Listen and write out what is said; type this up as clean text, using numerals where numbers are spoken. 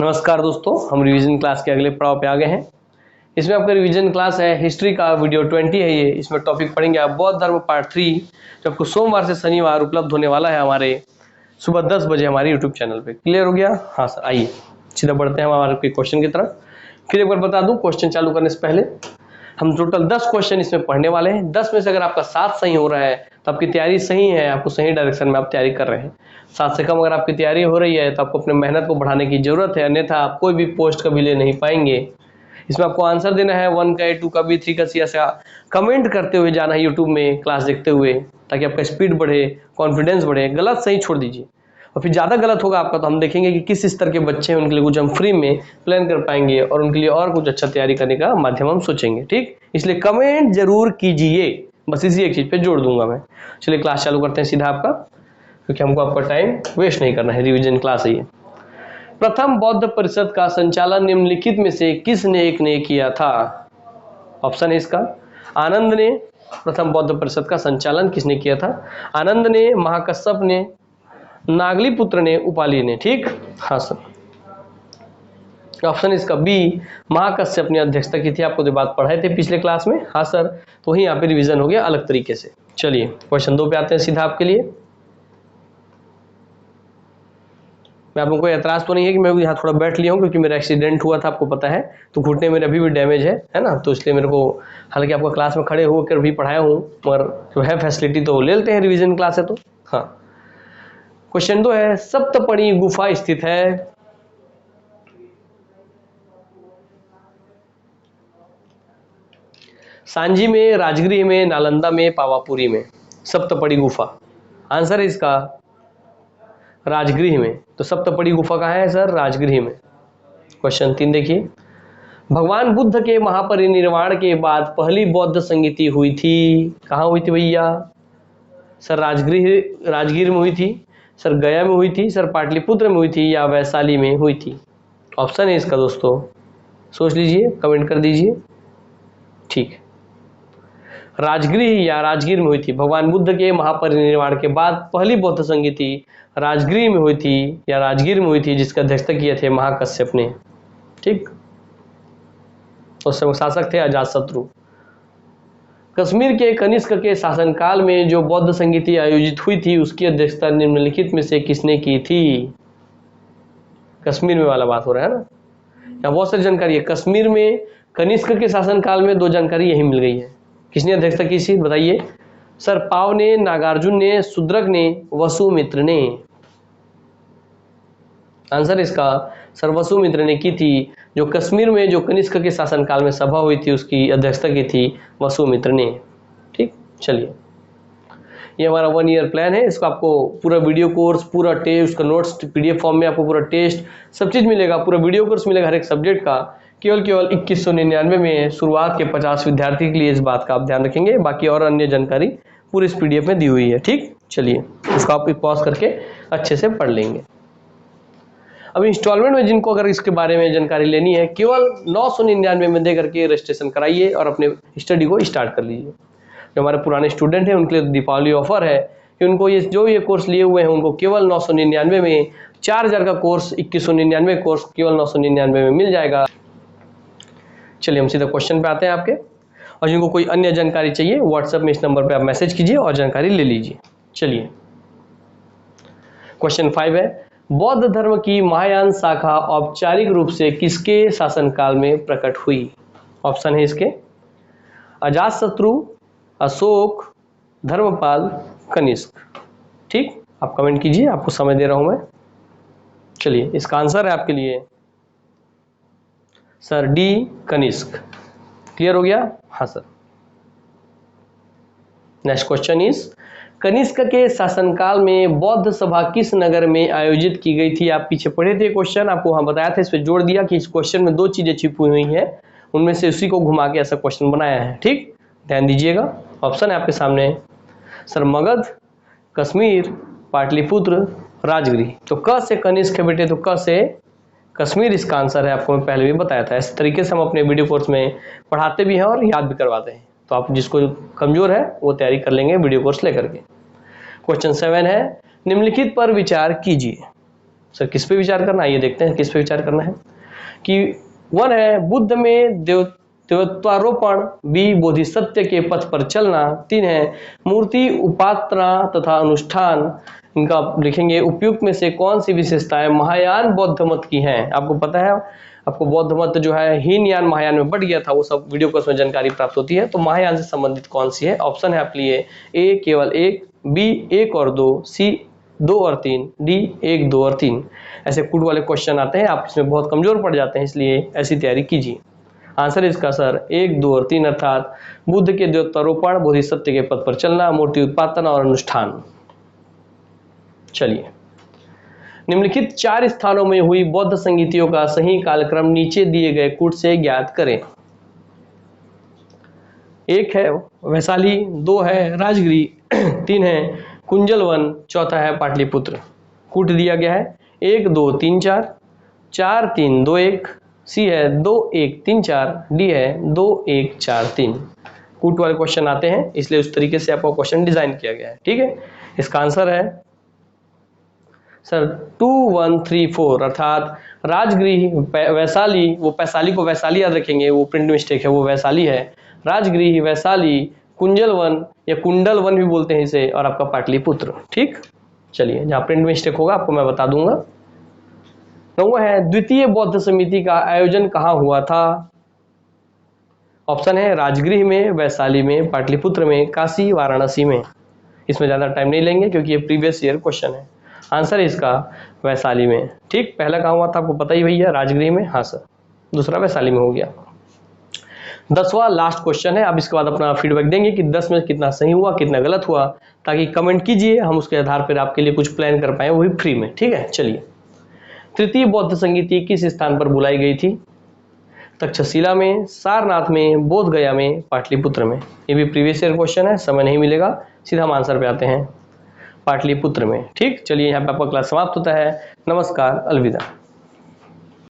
नमस्कार दोस्तों, हम रिवीजन क्लास के अगले पड़ाव पे आ गए हैं। इसमें आपका रिवीजन क्लास है, हिस्ट्री का वीडियो 20 है ये। इसमें टॉपिक पढ़ेंगे आप बौद्ध धर्म पार्ट 3, जो आपको सोमवार से शनिवार उपलब्ध होने वाला है हमारे सुबह 10 बजे हमारे यूट्यूब चैनल पे। क्लियर हो गया? हाँ सर, आइए सीधा बढ़ते हैं हमारे क्वेश्चन की तरफ। फिर एक बार बता दूं, क्वेश्चन चालू करने से पहले हम टोटल 10 क्वेश्चन इसमें पढ़ने वाले हैं। 10 में से अगर आपका 7 सही हो रहा है तो आपकी तैयारी सही है, आपको सही डायरेक्शन में आप तैयारी कर रहे हैं। 7 से कम अगर आपकी तैयारी हो रही है तो आपको अपने मेहनत को बढ़ाने की जरूरत है, अन्यथा आप कोई भी पोस्ट कभी ले नहीं पाएंगे। इसमें आपको आंसर देना है 1 का, 2 का, B3 का, C ऐसा कमेंट करते हुए जाना है यूट्यूब में क्लास देखते हुए, ताकि आपका स्पीड बढ़े, कॉन्फिडेंस बढ़े। गलत सही छोड़ दीजिए, और फिर ज़्यादा गलत होगा आपका तो हम देखेंगे कि किस स्तर के बच्चे हैं, उनके लिए कुछ हम फ्री में प्लान कर पाएंगे और उनके लिए और कुछ अच्छा तैयारी करने का माध्यम हम सोचेंगे। ठीक, इसलिए कमेंट जरूर कीजिए, बस इसी एक चीज़ पे जोड़ दूंगा मैं। चलिए क्लास चालू करते हैं सीधा आपका, क्योंकि हमको आपका टाइम वेस्ट नहीं करना है, रिविजन क्लास है ये। प्रथम बौद्ध परिषद का संचालन निम्नलिखित में से किसने एक ने किया था? ऑप्शन है इसका, आनंद ने। प्रथम बौद्ध परिषद का संचालन किसने किया था? आनंद ने, महाकश्यप ने, नागलीपुत्र ने, उपाली ने। ठीक, हाँ सर, ऑप्शन इसका बी, महाकश्यप ने अध्यक्षता की थी। आपको जो बात पढ़ाए थे पिछले क्लास में, हाँ सर, तो वही यहाँ पे रिवीजन हो गया अलग तरीके से। चलिए क्वेश्चन 2 पे आते हैं सीधा आपके लिए। मैं आप लोगों को एतराज तो नहीं है कि मैं यहाँ थोड़ा बैठ लिया हूँ, क्योंकि मेरा एक्सीडेंट हुआ था, आपको पता है, तो घुटने मेरे अभी भी डैमेज है ना, तो इसलिए मेरे को, हालांकि आपको क्लास में खड़े होकर भी पढ़ाया हूँ, मगर जो है फैसिलिटी तो ले लेते हैं, रिविजन क्लास है तो। हाँ, क्वेश्चन 2 है, सप्तपणी गुफा स्थित है? सांची में, राजगृह में, नालंदा में, पावापुरी में। सप्तपड़ी गुफा, आंसर है इसका राजगृह में। तो सप्तपड़ी गुफा कहाँ है सर? राजगृह में। क्वेश्चन 3 देखिए, भगवान बुद्ध के महापरिनिर्वाण के बाद पहली बौद्ध संगीति हुई थी, कहाँ हुई थी भैया? सर राजगीर में हुई थी, सर गया में हुई थी, सर पाटलिपुत्र में हुई थी, या वैशाली में हुई थी? ऑप्शन है इसका दोस्तों, सोच लीजिए, कमेंट कर दीजिए। ठीक, राजगृह या राजगीर में हुई थी। भगवान बुद्ध के महापरिनिर्वाण के बाद पहली बौद्ध संगीति राजगृह में हुई थी या राजगीर में हुई थी, जिसका अध्यक्षता किए थे महाकश्यप ने। ठीक, उस समय शासक थे अजातशत्रु। कश्मीर के कनिष्क के शासनकाल में जो बौद्ध संगीति आयोजित हुई थी, उसकी अध्यक्षता निम्नलिखित में से किसने की थी? कश्मीर में वाला बात हो रहा है ना, यहाँ बहुत सारी जानकारी है। कश्मीर में कनिष्क के शासनकाल में 2 जानकारी यही मिल गई है। किसने अध्यक्षता की थी बताइए? सर पाव ने, नागार्जुन ने, शूद्रक ने, वसुमित्र ने। आंसर इसका सर वसुमित्र ने की थी। जो कश्मीर में जो कनिष्क के शासनकाल में सभा हुई थी, उसकी अध्यक्षता की थी वसुमित्र ने। ठीक, चलिए, ये हमारा 1 ईयर प्लान है। इसको आपको पूरा वीडियो कोर्स, पूरा टेस्ट, उसका नोट्स PDF फॉर्म में आपको पूरा टेस्ट सब चीज़ मिलेगा, पूरा वीडियो कोर्स मिलेगा हर एक सब्जेक्ट का। केवल 2199 में शुरुआत के 50 विद्यार्थी के लिए, इस बात का आप ध्यान रखेंगे। बाकी और अन्य जानकारी पूरी इस PDF में दी हुई है। ठीक, चलिए इसको आप पॉज करके अच्छे से पढ़ लेंगे। अब इंस्टॉलमेंट में जिनको अगर इसके बारे में जानकारी लेनी है, केवल 999 में दे करके रजिस्ट्रेशन कराइए और अपने स्टडी को स्टार्ट कर लीजिए। जो हमारे पुराने स्टूडेंट हैं उनके लिए दीपावली ऑफर है कि उनको ये कोर्स लिए हुए हैं, उनको केवल 999 में 4000 का कोर्स, 2199 कोर्स केवल 999 में मिल जाएगा। चलिए हम सीधा क्वेश्चन पे आते हैं आपके, और जिनको कोई अन्य जानकारी चाहिए व्हाट्सएप में इस नंबर पे आप मैसेज कीजिए और जानकारी ले लीजिए। चलिए क्वेश्चन 5 है, बौद्ध धर्म की महायान शाखा औपचारिक रूप से किसके शासनकाल में प्रकट हुई? ऑप्शन है इसके, अजातशत्रु, अशोक, धर्मपाल, कनिष्क। ठीक, आप कमेंट कीजिए, आपको समय दे रहा हूं मैं। चलिए इसका आंसर है आपके लिए सर डी, कनिष्क। क्लियर हो गया? हाँ sir. Next question is, Kanishka के शासनकाल में बौद्ध सभा किस नगर में आयोजित की गई थी? आप पीछे पढ़े थे क्वेश्चन, आपको वहां बताया था, इस पे जोड़ दिया कि इस क्वेश्चन में 2 चीजें छिपी हुई हैं, उनमें से उसी को घुमा के ऐसा क्वेश्चन बनाया है। ठीक, ध्यान दीजिएगा। ऑप्शन है आपके सामने, सर मगध, कश्मीर, पाटलिपुत्र, राजगृह। तो क से कनिष्क है बेटे, तो क से कश्मीर इसका आंसर है। आपको मैं पहले भी बताया था, इस तरीके से हम अपने वीडियो कोर्स में पढ़ाते भी हैं और याद भी करवाते हैं, तो आप जिसको कमजोर है वो तैयारी कर लेंगे वीडियो कोर्स लेकर के। क्वेश्चन 7 है, निम्नलिखित पर विचार कीजिए। सर किस पे विचार करना है, ये देखते हैं किस पे विचार करना है। कि 1 है बुद्ध में देवत्वारोपण, बी बोधिसत्व के पथ पर चलना, 3 है मूर्ति उपासना तथा अनुष्ठान। इनका आप लिखेंगे उपयुक्त में से कौन सी विशेषताएं महायान बौद्ध मत की हैं। आपको पता है आपको बौद्ध मत जो है हीनयान महायान में बढ़ गया था, वो सब वीडियो कोर्स में जानकारी प्राप्त होती है। तो महायान से संबंधित कौन सी है, ऑप्शन है आपके लिए ए केवल 1, बी 1 और 2, सी 2 और 3, डी 1, 2 और 3। ऐसे कूट वाले क्वेश्चन आते हैं, आप इसमें बहुत कमजोर पड़ जाते हैं, इसलिए ऐसी तैयारी कीजिए। आंसर इसका सर 1, 2 और 3 अर्थात बुद्ध के देवत्वारोपण, बोधिसत्व के पथ पर चलना, मूर्ति उत्पादन और अनुष्ठान। चलिए, निम्नलिखित 4 स्थानों में हुई बौद्ध संगीतियों का सही कालक्रम नीचे दिए गए कूट से ज्ञात करें। 1 है वैशाली, 2 है राजगृह, 3 है कुंजलवन, 4था है पाटलिपुत्र। कूट दिया गया है 1, 2, 3, 4, 4, 3, 2, 1, सी है 2, 1, 3, 4, डी है 2, 1, 4, 3। कूट वाले क्वेश्चन आते हैं, इसलिए उस तरीके से आपका क्वेश्चन डिजाइन किया गया है। ठीक है, इसका आंसर है सर 2, 1, 3, 4 अर्थात राजगृह वैशाली, वो पैशाली को वैशाली याद रखेंगे, वो प्रिंट मिस्टेक है, वो वैशाली है। राजगृह, वैशाली, कुंजलवन या कुंडलवन भी बोलते हैं इसे, और आपका पाटलिपुत्र। ठीक, चलिए जहाँ प्रिंट मिस्टेक होगा आपको मैं बता दूंगा। 9 है द्वितीय बौद्ध समिति का आयोजन कहाँ हुआ था। ऑप्शन है राजगृह में, वैशाली में, पाटलिपुत्र में, काशी, वाराणसी में। इसमें ज्यादा टाइम नहीं लेंगे क्योंकि ये प्रीवियस ईयर क्वेश्चन है। आंसर है इसका वैशाली में। ठीक, पहला कहाँ हुआ था आपको पता ही भैया, राजगृह में। हाँ सर, दूसरा वैशाली में हो गया। 10वां लास्ट क्वेश्चन है। अब इसके बाद अपना फीडबैक देंगे कि 10 में कितना सही हुआ, कितना गलत हुआ, ताकि कमेंट कीजिए, हम उसके आधार पर आपके लिए कुछ प्लान कर पाए, वो भी फ्री में। ठीक है, चलिए। तृतीय बौद्ध संगीति किस स्थान पर बुलाई गई थी। तक्षशिला में, सारनाथ में, बोध गया में, पाटलिपुत्र में। ये भी प्रीवियस ईयर क्वेश्चन है, समय नहीं मिलेगा, सीधा हम आंसर पे आते हैं, पाटलिपुत्र में। ठीक, चलिए यहाँ पे आपका क्लास समाप्त होता है। नमस्कार, अलविदा।